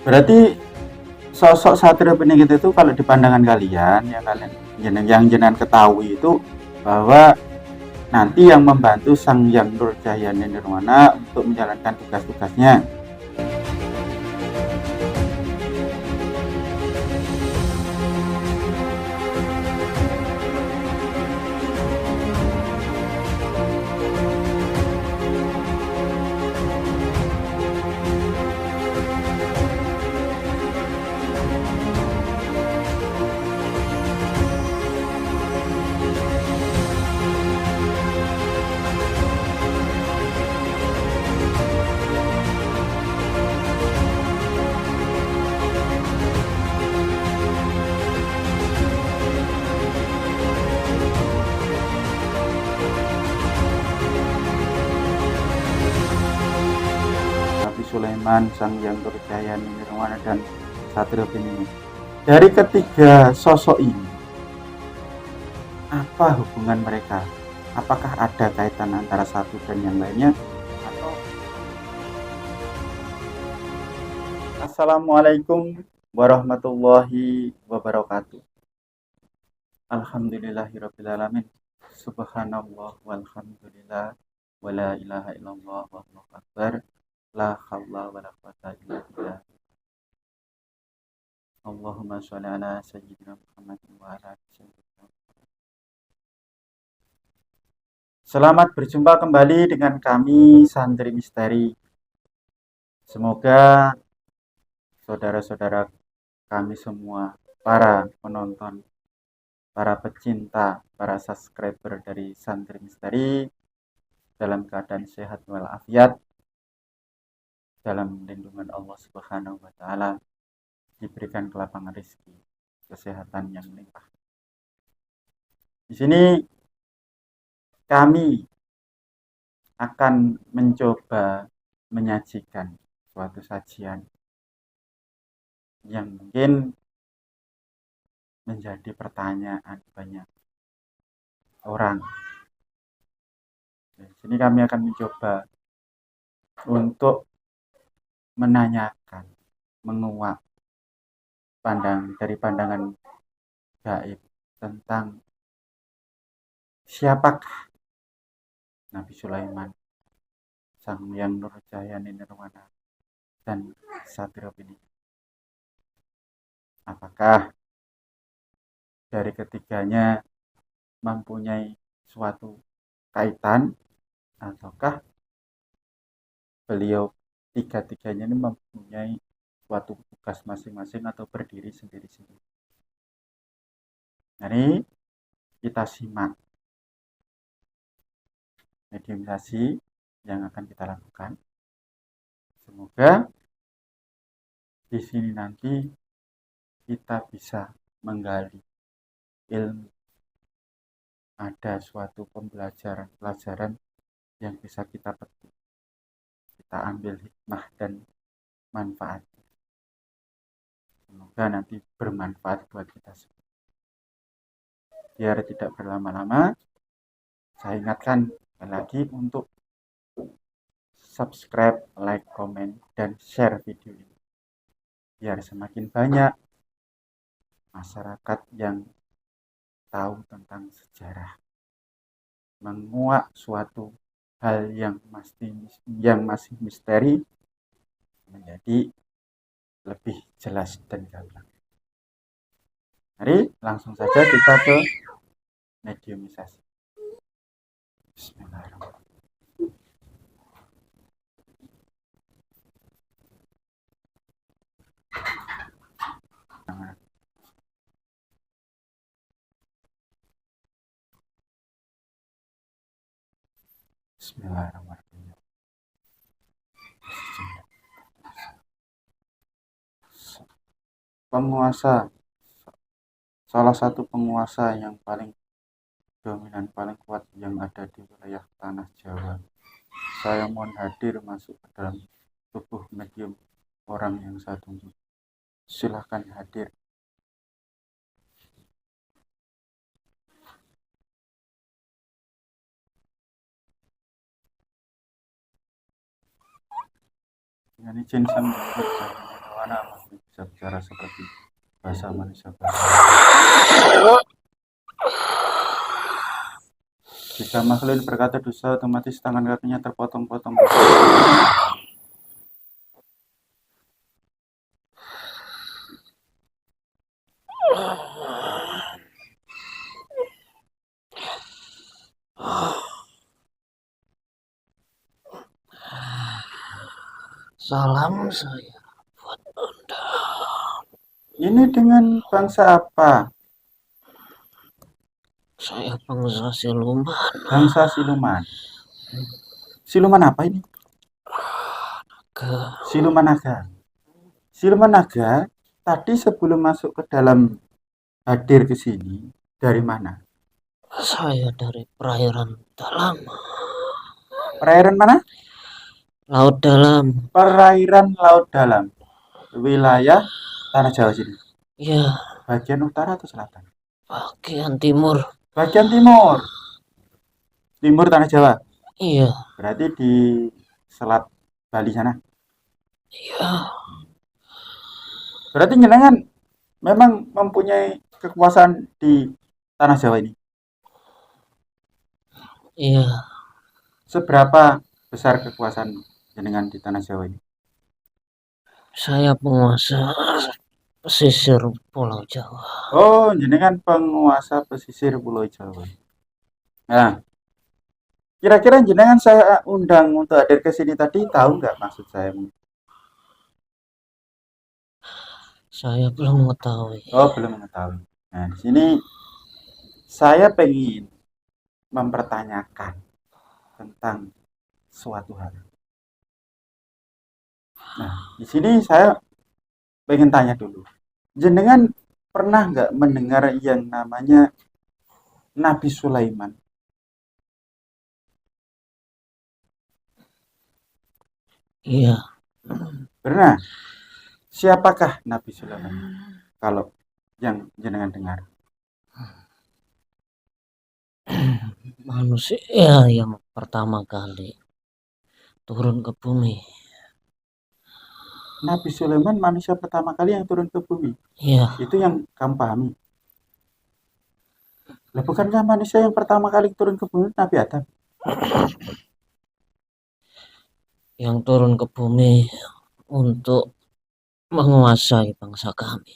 Berarti sosok Satrio Piningit itu kalau di pandangan kalian, ya kalian yang jenengan ketahui itu bahwa nanti yang membantu Sang Hyang Nurjayani Nirwana untuk menjalankan tugas-tugasnya. Nabi Sulaiman, Sang Hyang Nurjayani Nirwana, dan Satrio Piningit. Dari ketiga sosok ini, apa hubungan mereka? Apakah ada kaitan antara satu dan yang lainnya? Atau Assalamualaikum warahmatullahi wabarakatuh. Alhamdulillahirrabbilalamin. Subhanallah walhamdulillah. Wala ilaha illallah wallahu akbar. La hawla wala quwata illa billah. Allahumma sholli ala sayyidina Muhammad wa ala ali sayyidina Muhammad. Selamat berjumpa kembali dengan kami Santri Misteri. Semoga saudara-saudara kami semua, para penonton, para pecinta, para subscriber dari Santri Misteri dalam keadaan sehat walafiat, dalam lindungan Allah Subhanahu wa taala, diberikan kelapangan rezeki, kesehatan yang limpah. Di sini kami akan mencoba menyajikan suatu sajian yang mungkin menjadi pertanyaan banyak orang. Di sini kami akan mencoba untuk menanyakan, menguak dari pandangan gaib tentang siapakah Nabi Sulaiman, Sang Hyang Nurjayani Nirwana, dan Satrio Piningit. Apakah dari ketiganya mempunyai suatu kaitan, ataukah beliau tiga-tiganya ini mempunyai suatu tugas masing-masing atau berdiri sendiri-sendiri. Mari kita simak mediumisasi yang akan kita lakukan. Semoga di sini nanti kita bisa menggali ilmu, ada suatu pelajaran yang bisa kita petik, kita ambil hikmah dan manfaat. Semoga nanti bermanfaat buat kita semua. Biar tidak berlama-lama, saya ingatkan lagi untuk subscribe, like, komen, dan share video ini. Biar semakin banyak masyarakat yang tahu tentang sejarah, menguak suatu hal yang masih misteri menjadi lebih jelas dan gamblang. Mari langsung saja kita ke mediumisasi. Bismillahirrahmanirrahim. Bismillahirrahmanirrahim. Penguasa, salah satu penguasa yang paling dominan, paling kuat yang ada di wilayah tanah Jawa. Saya mohon hadir masuk ke dalam tubuh medium orang yang saya tunggu. Silahkan hadir. Dengan izin Sang Hyang Nurjayani Nirwana maksudnya bisa bicara seperti bahasa manusia biasa. Jika makhluk berkata dosa, otomatis tangan kakinya terpotong-potong. Salam saya buat Anda. Ini dengan bangsa apa? Saya bangsa siluman. Bangsa siluman. Siluman apa ini? Siluman naga. Siluman naga tadi sebelum masuk ke dalam hadir ke sini dari mana? Saya dari perairan dalam. Perairan mana? Laut dalam. Perairan laut dalam. Wilayah Tanah Jawa sini. Ya, Bagian utara atau selatan? bagian timur. Bagian timur. Timur Tanah Jawa. Iya. Berarti di Selat Bali sana. Iya. Berarti jenengan memang mempunyai kekuasaan di Tanah Jawa ini. Iya. Seberapa besar kekuasaan jenengan di Tanah Jawa ini? Saya penguasa pesisir Pulau Jawa. Oh, jenengan penguasa pesisir Pulau Jawa. Nah, kira-kira jenengan saya undang untuk hadir ke sini tadi, tahu nggak maksud saya? Saya belum mengetahui. Oh, belum mengetahui. Nah, di sini saya pengen mempertanyakan tentang suatu hal. Nah, di sini saya pengen tanya dulu. Jenengan pernah nggak mendengar yang namanya Nabi Sulaiman? Iya. Pernah? Siapakah Nabi Sulaiman? Kalau yang jenengan dengar. Manusia yang pertama kali turun ke bumi. Nabi Sulaiman manusia pertama kali yang turun ke bumi. Iya. Itu yang kamu pahami. Lah bukankah manusia yang pertama kali turun ke bumi Nabi Adam? Yang turun ke bumi untuk menguasai bangsa kami.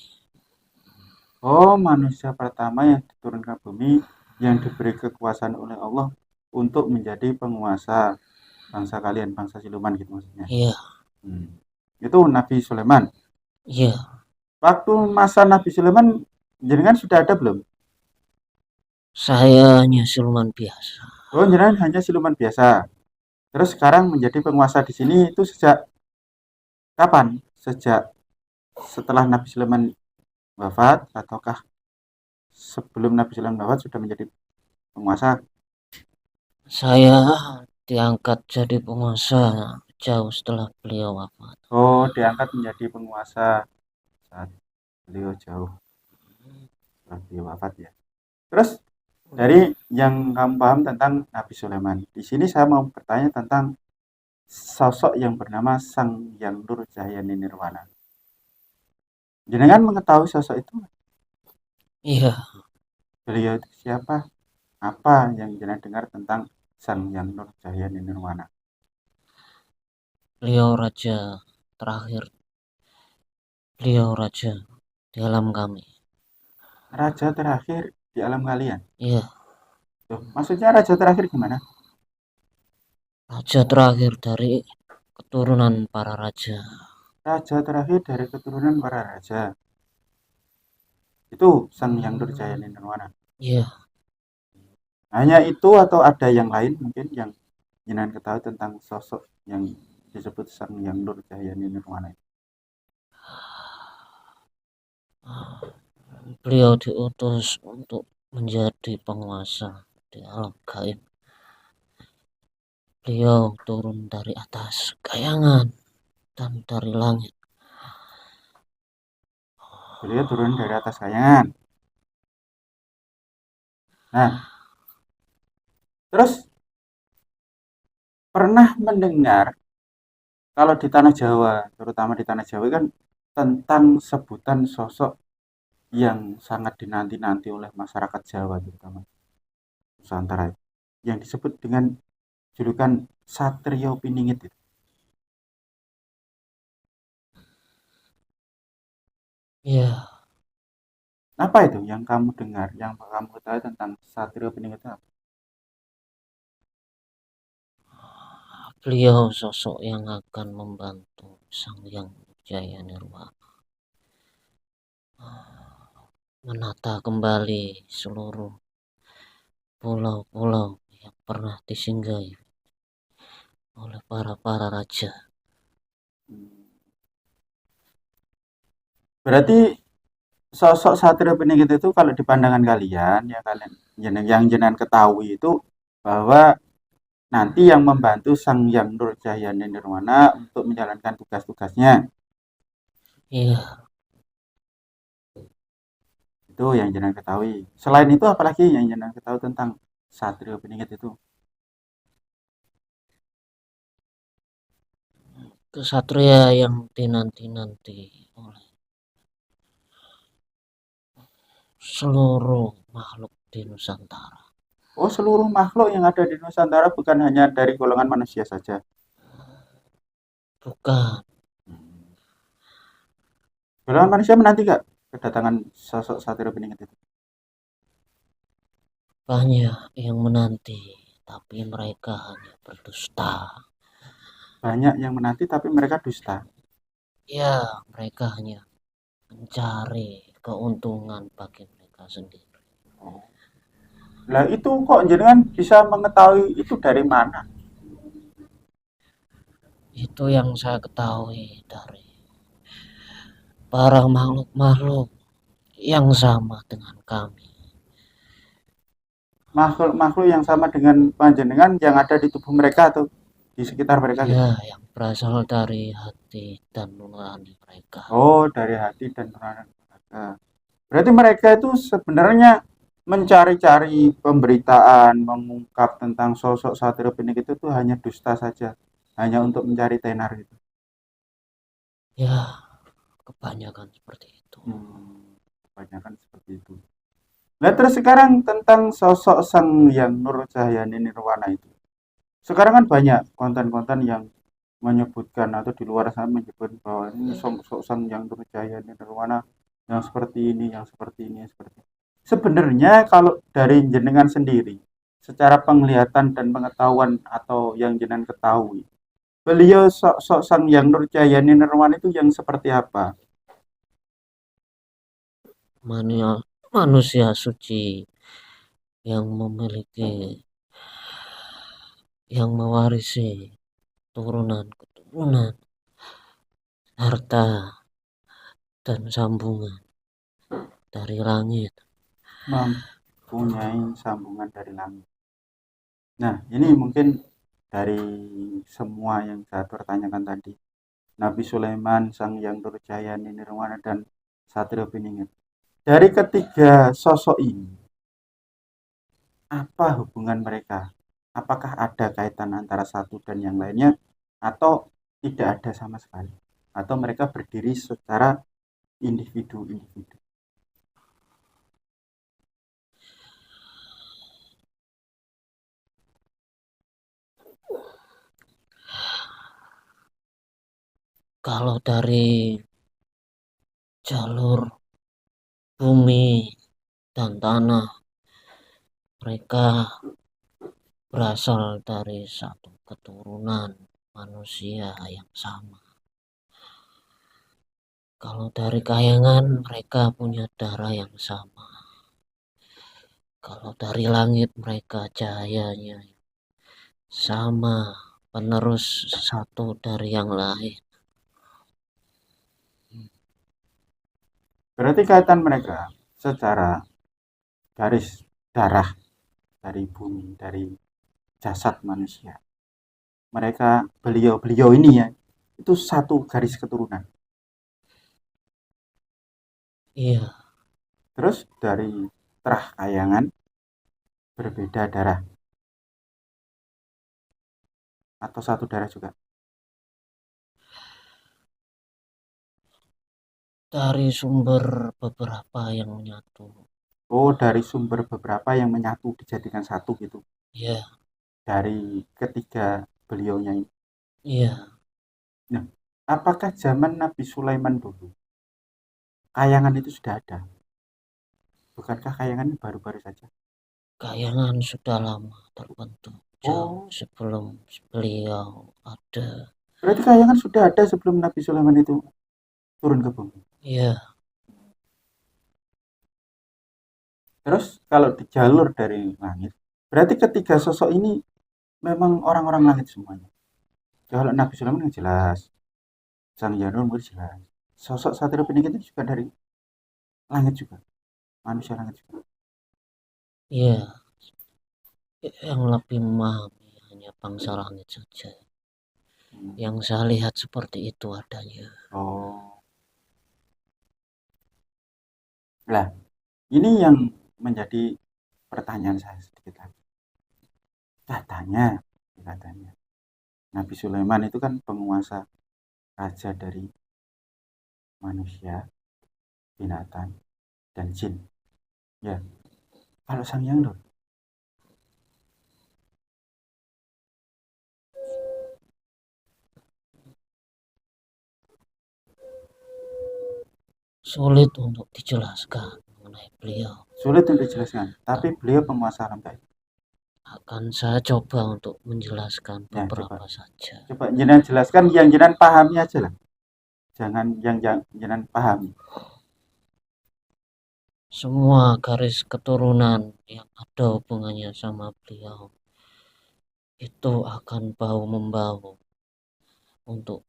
Oh, manusia pertama yang turun ke bumi yang diberi kekuasaan oleh Allah untuk menjadi penguasa bangsa kalian, bangsa siluman gitu maksudnya. Iya. Itu Nabi Sulaiman. Iya. Waktu masa Nabi Sulaiman jenengan sudah ada belum? Saya hanya siluman biasa. Oh, jenengan hanya siluman biasa. Terus sekarang menjadi penguasa di sini itu sejak kapan? Sejak setelah Nabi Sulaiman wafat ataukah sebelum Nabi Sulaiman wafat sudah menjadi penguasa? Saya diangkat jadi penguasa jauh setelah beliau wafat. Oh, diangkat menjadi penguasa saat beliau jauh setelah beliau wafat ya. Terus dari yang kamu paham tentang Nabi Sulaiman, di sini saya mau bertanya tentang sosok yang bernama Sang Hyang Nur Cahyani Nirwana. Jenengan mengetahui sosok itu? Iya. Beliau itu siapa? Apa yang jenengan dengar tentang Sang Hyang Nur Cahyani Nirwana? Beliau raja terakhir. Beliau raja di alam kami. Raja terakhir di alam kalian? Iya. Tuh, maksudnya raja terakhir gimana? Raja terakhir dari keturunan para raja. Raja terakhir dari keturunan para raja. Itu Sang Hyang Nur Cahyani Nirwana. Iya. Hanya itu atau ada yang lain mungkin yang jenengan ketahui tentang sosok yang disebut Sang Hyang Nur Cahyani Nirwana? Beliau diutus untuk menjadi penguasa di alam gaib. Beliau turun dari atas kayangan dan dari langit. Beliau turun dari atas kayangan. Nah, terus pernah mendengar kalau di tanah Jawa, terutama di tanah Jawa kan tentang sebutan sosok yang sangat dinanti-nanti oleh masyarakat Jawa terutama Nusantara yang disebut dengan julukan Satrio Piningit itu. Ya, Apa itu yang kamu dengar, yang kamu ketahui tentang Satrio Piningit itu apa? beliau sosok yang akan membantu Sang Hyang Jaya Nirwana menata kembali seluruh pulau-pulau yang pernah disinggahi oleh para raja. Hmm. Berarti sosok Satrio Piningit itu kalau di pandangan kalian, ya kalian yang jenengan ketahui itu bahwa nanti yang membantu Sang Hyang Nurjayane Nirwana untuk menjalankan tugas-tugasnya. Iya, Itu yang jenengan ketahui. Selain itu apalagi yang jenengan ketahui tentang Satrio Piningit itu? kesatria yang dinanti-nanti oleh seluruh makhluk di Nusantara. Oh, seluruh makhluk yang ada di Nusantara bukan hanya dari golongan manusia saja. Bukan, Golongan manusia menanti gak kedatangan sosok Satrio Piningit itu? banyak yang menanti, tapi mereka hanya berdusta. Banyak yang menanti tapi mereka dusta. Ya, mereka hanya mencari keuntungan bagi mereka sendiri. Oh. Lah itu kok jenengan bisa mengetahui itu dari mana? Itu yang saya ketahui dari para makhluk-makhluk yang sama dengan kami. Makhluk-makhluk yang sama dengan panjenengan yang ada di tubuh mereka atau di sekitar mereka gitu. Ya, yang berasal dari hati dan nurani mereka. Oh, dari hati dan nurani mereka. Berarti mereka itu sebenarnya mencari-cari pemberitaan, mengungkap tentang sosok Satrio Piningit itu tuh hanya dusta saja, hanya untuk mencari tenar gitu. Ya, kebanyakan seperti itu. Kebanyakan seperti itu. Nah, terus sekarang tentang sosok Sang yang Nur Cahyani Nirwana itu. Sekarang kan banyak konten-konten yang menyebutkan atau di luar sana menyebut bahwa ini sosok Sang yang Nur Cahyani Nirwana yang seperti ini, yang seperti ini, yang seperti ini. Sebenarnya kalau dari jenengan sendiri, secara penglihatan dan pengetahuan atau yang jenengan ketahui, beliau sosok Sang yang Nur Cahyani Nirwana itu yang seperti apa? Manusia suci yang memiliki, yang mewarisi turunan-keturunan, harta dan sambungan dari langit. Mempunyai sambungan dari langit. Nah, ini mungkin dari semua yang saya pertanyakan tadi. Nabi Sulaiman, Sang Yang Nurjayani Nirwana, dan Satrio Piningit. Dari ketiga sosok ini, apa hubungan mereka? Apakah ada kaitan antara satu dan yang lainnya? Atau tidak ada sama sekali? Atau mereka berdiri secara individu-individu? Kalau dari jalur bumi dan tanah, mereka berasal dari satu keturunan manusia yang sama. Kalau dari kayangan, mereka punya darah yang sama. Kalau dari langit, mereka cahayanya sama, penerus satu dari yang lain. Berarti kaitan mereka secara garis darah dari bumi, dari jasad manusia. Mereka beliau-beliau ini ya, itu satu garis keturunan. Iya, Terus dari terah kayangan berbeda darah atau satu darah juga. dari sumber beberapa yang menyatu. Oh, dari sumber beberapa yang menyatu dijadikan satu gitu. Ya, Dari ketiga beliaunya ini. iya, Nah, apakah zaman Nabi Sulaiman dulu kayangan itu sudah ada? Bukankah kayangan ini baru-baru saja? kayangan sudah lama terbentuk jauh Oh, sebelum beliau ada. berarti kayangan sudah ada sebelum Nabi Sulaiman itu turun ke bumi. Ya, Terus kalau di jalur dari langit, berarti ketiga sosok ini memang orang-orang langit semuanya. Kalau Nabi Sulaiman yang jelas, Sang Janur mungkin jelas. Sosok Satrio Piningit itu juga dari langit juga, manusia langit juga. iya, yang lebih memahami hanya bangsa langit saja. Hmm. Yang saya lihat seperti itu adanya. Oh, lah ini yang menjadi pertanyaan saya sedikit lagi. Katanya, katanya Nabi Sulaiman itu kan penguasa raja dari manusia, binatang, dan jin. Ya, kalau Sang Yang Nur, Sulit untuk dijelaskan mengenai beliau. sulit untuk dijelaskan. Tapi beliau penguasa alam gaib. Akan saya coba untuk menjelaskan Ya, coba, beberapa saja. coba jenengan jelaskan yang jenengan pahami aja lah. Jangan yang jenengan pahami. Semua garis keturunan yang ada hubungannya sama beliau itu akan bahu-membahu untuk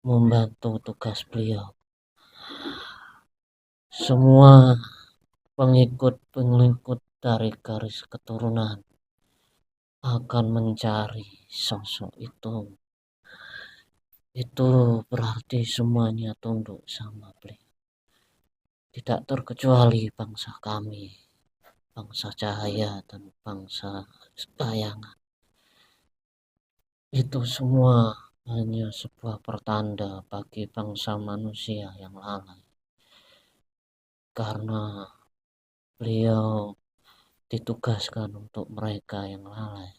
membantu tugas beliau. Semua pengikut-pengikut dari garis keturunan akan mencari sosok itu. Itu berarti semuanya tunduk sama beliau. Tidak terkecuali bangsa kami, bangsa cahaya dan bangsa bayangan. Itu semua hanya sebuah pertanda bagi bangsa manusia yang lalai. Karena beliau ditugaskan untuk mereka yang lalai.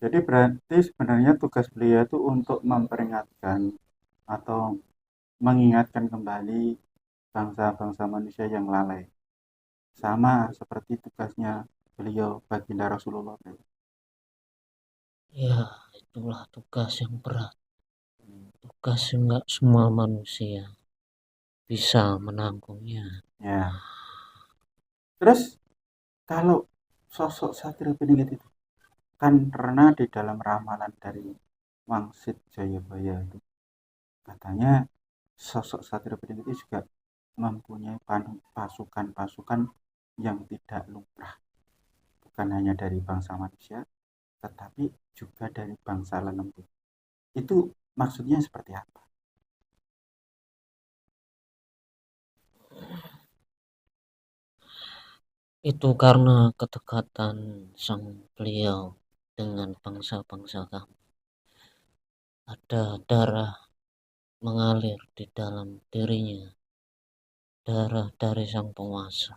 Jadi berarti sebenarnya tugas beliau itu untuk memperingatkan atau mengingatkan kembali bangsa-bangsa manusia yang lalai. Sama seperti tugasnya beliau baginda Rasulullah. Ya, itulah tugas yang berat. Tugas yang nggak semua manusia bisa menanggungnya. Ya. Terus kalau sosok Satrio Piningit itu kan pernah di dalam ramalan dari Wangsit Jayabaya itu katanya sosok Satrio Piningit itu juga mempunyai pasukan-pasukan yang tidak lumrah, bukan hanya dari bangsa manusia tetapi juga dari bangsa lelembut. Itu maksudnya seperti apa? Itu karena kedekatan sang beliau dengan bangsa-bangsa kami. Ada darah mengalir di dalam dirinya, darah dari sang penguasa.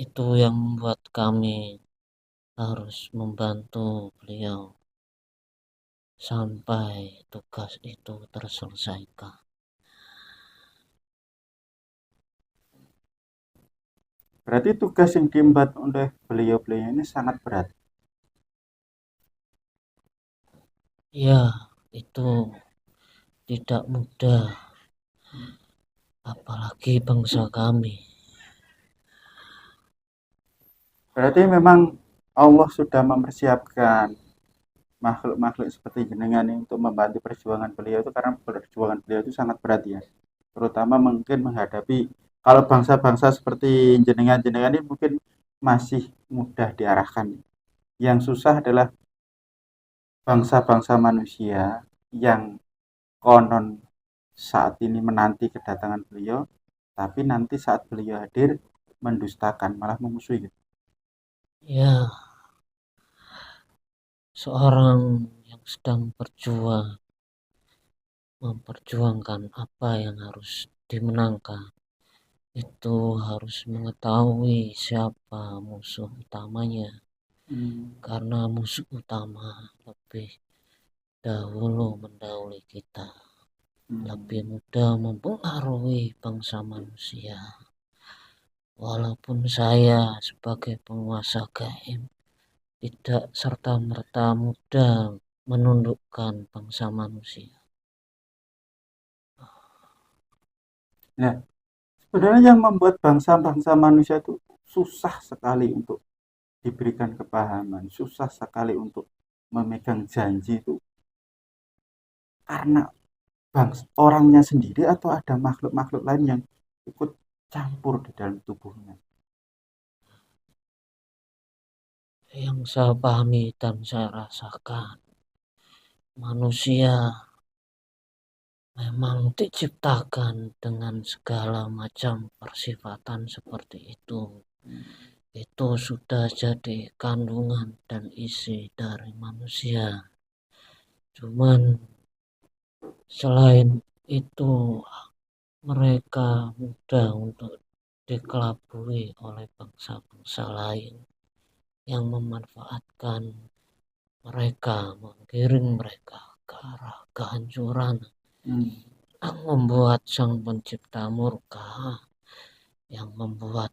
Itu yang membuat kami harus membantu beliau sampai tugas itu terselesaikan. Berarti tugas yang diemban oleh beliau-beliau ini sangat berat. Ya, itu tidak mudah, apalagi bangsa kami. Berarti memang Allah sudah mempersiapkan makhluk-makhluk seperti jenengan ini untuk membantu perjuangan beliau itu karena perjuangan beliau itu sangat berat ya. Terutama mungkin menghadapi kalau bangsa-bangsa seperti jenengan-jenengan ini mungkin masih mudah diarahkan. Yang susah adalah bangsa-bangsa manusia yang konon saat ini menanti kedatangan beliau, tapi nanti saat beliau hadir mendustakan, malah memusuhi gitu. Ya, seorang yang sedang memperjuangkan apa yang harus dimenangkan, itu harus mengetahui siapa musuh utamanya, Hmm. karena musuh utama lebih dahulu mendahului kita, lebih Hmm. mudah mempengaruhi bangsa manusia. Walaupun saya sebagai penguasa gaib tidak serta-merta mudah menundukkan bangsa manusia. Nah, sebenarnya yang membuat bangsa-bangsa manusia itu susah sekali untuk diberikan kepahaman, susah sekali untuk memegang janji itu karena orangnya sendiri atau ada makhluk-makhluk lain yang ikut campur di dalam tubuhnya. Yang saya pahami dan saya rasakan, manusia memang diciptakan dengan segala macam persifatan seperti itu. Itu sudah jadi kandungan dan isi dari manusia. Cuman selain itu, mereka mudah untuk dikelabui oleh bangsa-bangsa lain yang memanfaatkan mereka, menggiring mereka ke arah kehancuran, Hmm. yang membuat sang pencipta murka, yang membuat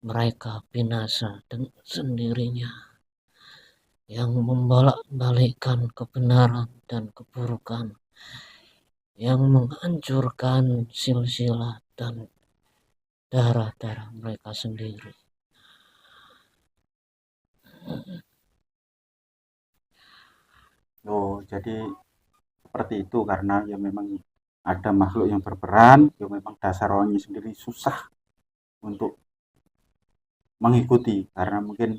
mereka binasa dengan sendirinya, yang membolak-balikkan kebenaran dan keburukan, yang menghancurkan silsilah dan darah-darah mereka sendiri. Oh, jadi seperti itu karena ya memang ada makhluk yang berperan, ya memang dasar orangnya sendiri susah untuk mengikuti karena mungkin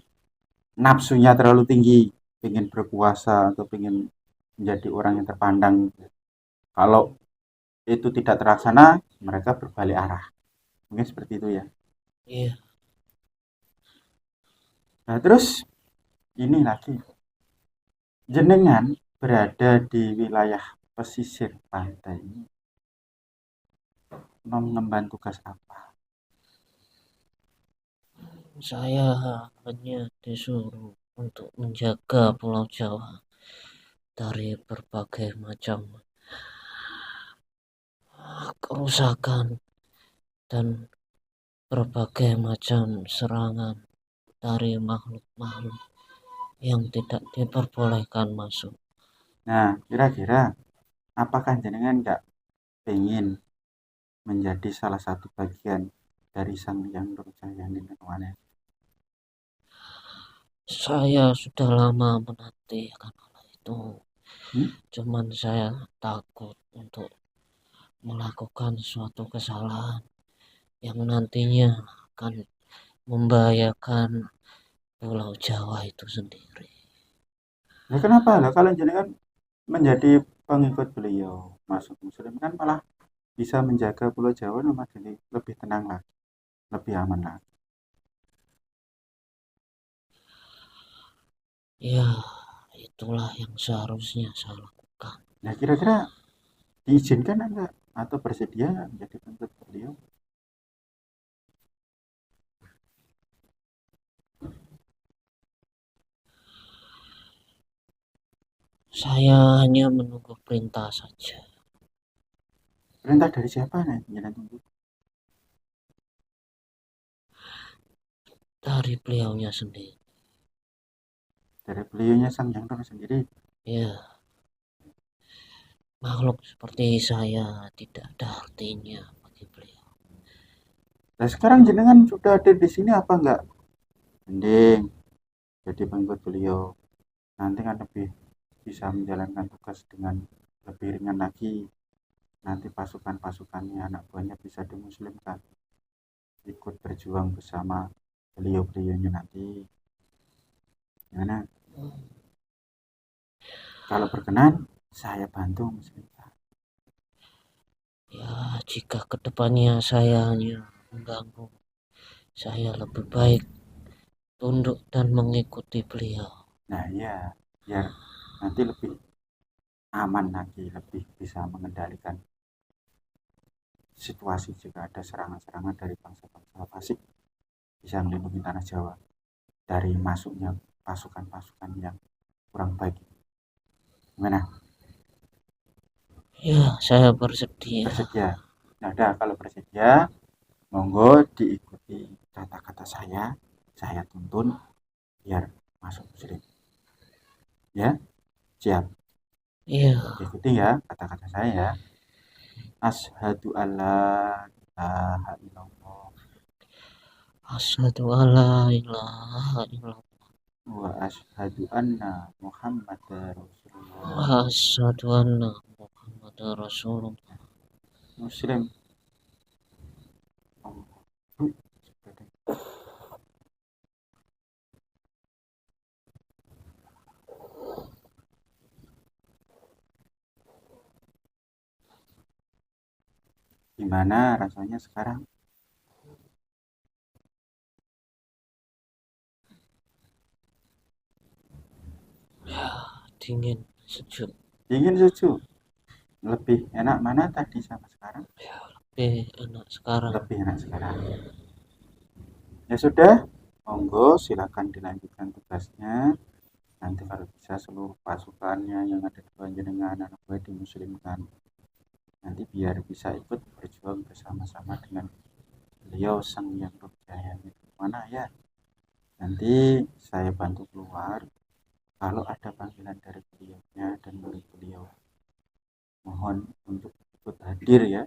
nafsunya terlalu tinggi, ingin berkuasa atau ingin menjadi orang yang terpandang. Kalau itu tidak terlaksana, mereka berbalik arah. Mungkin seperti itu ya. Iya, Nah, terus ini lagi, jenengan berada di wilayah pesisir pantai ini mengemban tugas apa? saya hanya disuruh untuk menjaga Pulau Jawa dari berbagai macam kerusakan dan berbagai macam serangan dari makhluk-makhluk yang tidak diperbolehkan masuk. Nah, kira-kira apakah jenengan nggak pengen menjadi salah satu bagian dari Sang Hyang Nurjaya Ninurwane? Saya sudah lama menanti akan hal itu, Hmm? cuman saya takut untuk melakukan suatu kesalahan yang nantinya akan membahayakan Pulau Jawa itu sendiri. Nah, kenapa lah kalau jenengan menjadi pengikut beliau masuk muslim kan malah bisa menjaga Pulau Jawa nomor jadi lebih tenang lagi, lebih aman lagi. Ya, itulah yang seharusnya saya lakukan. Nah, kira-kira diizinkan enggak atau bersedia enggak menjadi pengikut beliau? Saya hanya menunggu perintah saja Perintah dari siapa nih? Jangan tunggu. dari beliaunya sendiri. Dari beliaunya Sang Hyang Nur sendiri. Ya, makhluk seperti saya tidak ada artinya bagi beliau. Nah, sekarang jenengan sudah ada di sini apa enggak? Mending jadi pengikut beliau. Nanti kan lebih bisa menjalankan tugas dengan lebih ringan lagi. Nanti pasukan-pasukannya anak buahnya bisa dimuslimkan, ikut berjuang bersama beliau-beliaunya nanti. Gimana? Kalau berkenan, saya bantu muslimkan. Ya, jika kedepannya saya hanya mengganggu, saya lebih baik tunduk dan mengikuti beliau. Nah, ya. biar nanti lebih aman lagi, lebih bisa mengendalikan situasi jika ada serangan-serangan dari bangsa-bangsa fasik, bisa melindungi tanah Jawa dari masuknya pasukan-pasukan yang kurang baik. Gimana? Ya, saya bersedia. Bersedia? Nah, udah kalau bersedia, monggo diikuti kata-kata saya tuntun biar masuk muslim. Ya, siap. Iya, Ikuti ya kata-kata saya ya. Asyhadu alla ilaha illallah asyhadu alla ilaha illallah wa asyhadu anna Muhammadar wa Rasulullah. asyhadu anna Muhammadar Rasulullah. Muslim. Gimana rasanya sekarang? Dingin, sejuk, Dingin sejuk. Lebih enak mana tadi sama sekarang? lebih enak sekarang. Lebih enak sekarang. Ya sudah, monggo silakan dilanjutkan tugasnya. Nanti kalau bisa seluruh pasukannya yang ada di Panjenengan anak buah dimuslimkan. Nanti biar bisa ikut berjuang bersama-sama dengan beliau sang yang berjaya itu mana ya. Nanti saya bantu keluar kalau ada panggilan dari beliaunya dan murid beliau. Mohon untuk ikut hadir ya,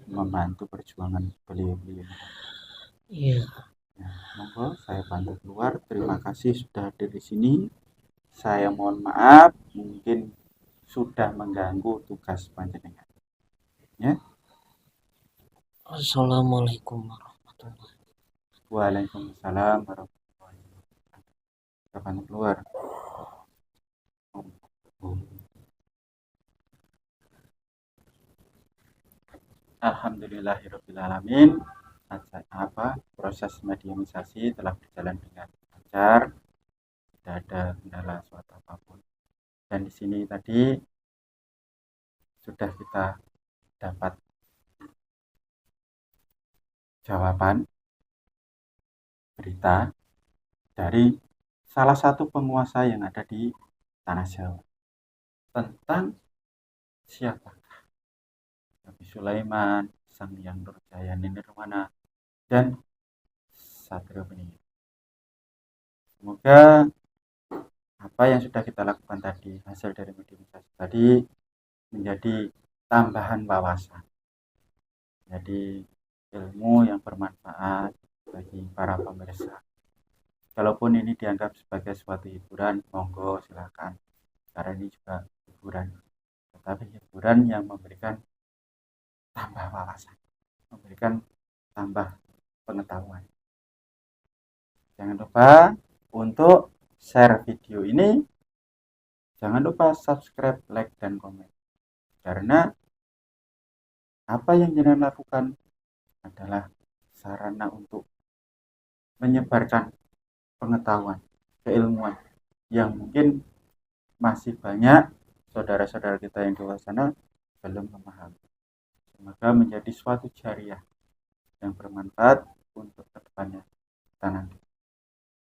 membantu perjuangan beliau-beliau. Iya, Nah, monggo saya bantu keluar. Terima kasih sudah hadir di sini. Saya mohon maaf mungkin sudah mengganggu tugas panjenengan. Ya. assalamualaikum warahmatullahi. Waalaikumsalam warahmatullahi wabarakatuh. Kita bantu keluar. Alhamdulillahirobbilalamin. Proses mediumisasi telah berjalan dengan lancar, tidak ada kendala suatu apapun. Dan di sini tadi sudah kita dapat jawaban berita dari salah satu penguasa yang ada di tanah Jawa tentang siapa Nabi Sulaiman, Sang Hyang Nurjaya Nirwana, dan Satrio Peningin. Semoga apa yang sudah kita lakukan tadi, hasil dari mediumisasi tadi, menjadi tambahan wawasan, jadi ilmu yang bermanfaat bagi para pemirsa. Kalaupun ini dianggap sebagai suatu hiburan, monggo silakan, karena ini juga hiburan, tetapi hiburan yang memberikan tambah wawasan, memberikan tambah pengetahuan. Jangan lupa untuk share video ini, jangan lupa subscribe, like, dan komen, karena apa yang jenengan lakukan adalah sarana untuk menyebarkan pengetahuan, keilmuan yang mungkin masih banyak saudara-saudara kita yang di luar sana belum memahami. Semoga menjadi suatu jariah yang bermanfaat untuk kedepannya kita nanti.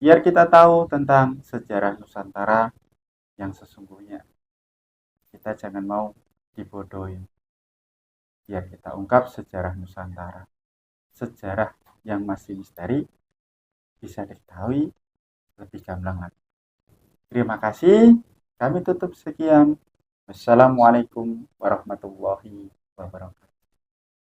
Biar kita tahu tentang sejarah Nusantara yang sesungguhnya. Kita jangan mau dibodohin. Biar kita ungkap sejarah Nusantara. Sejarah yang masih misteri bisa diketahui lebih gamblang lagi. Terima kasih. Kami tutup sekian. Wassalamualaikum warahmatullahi wabarakatuh.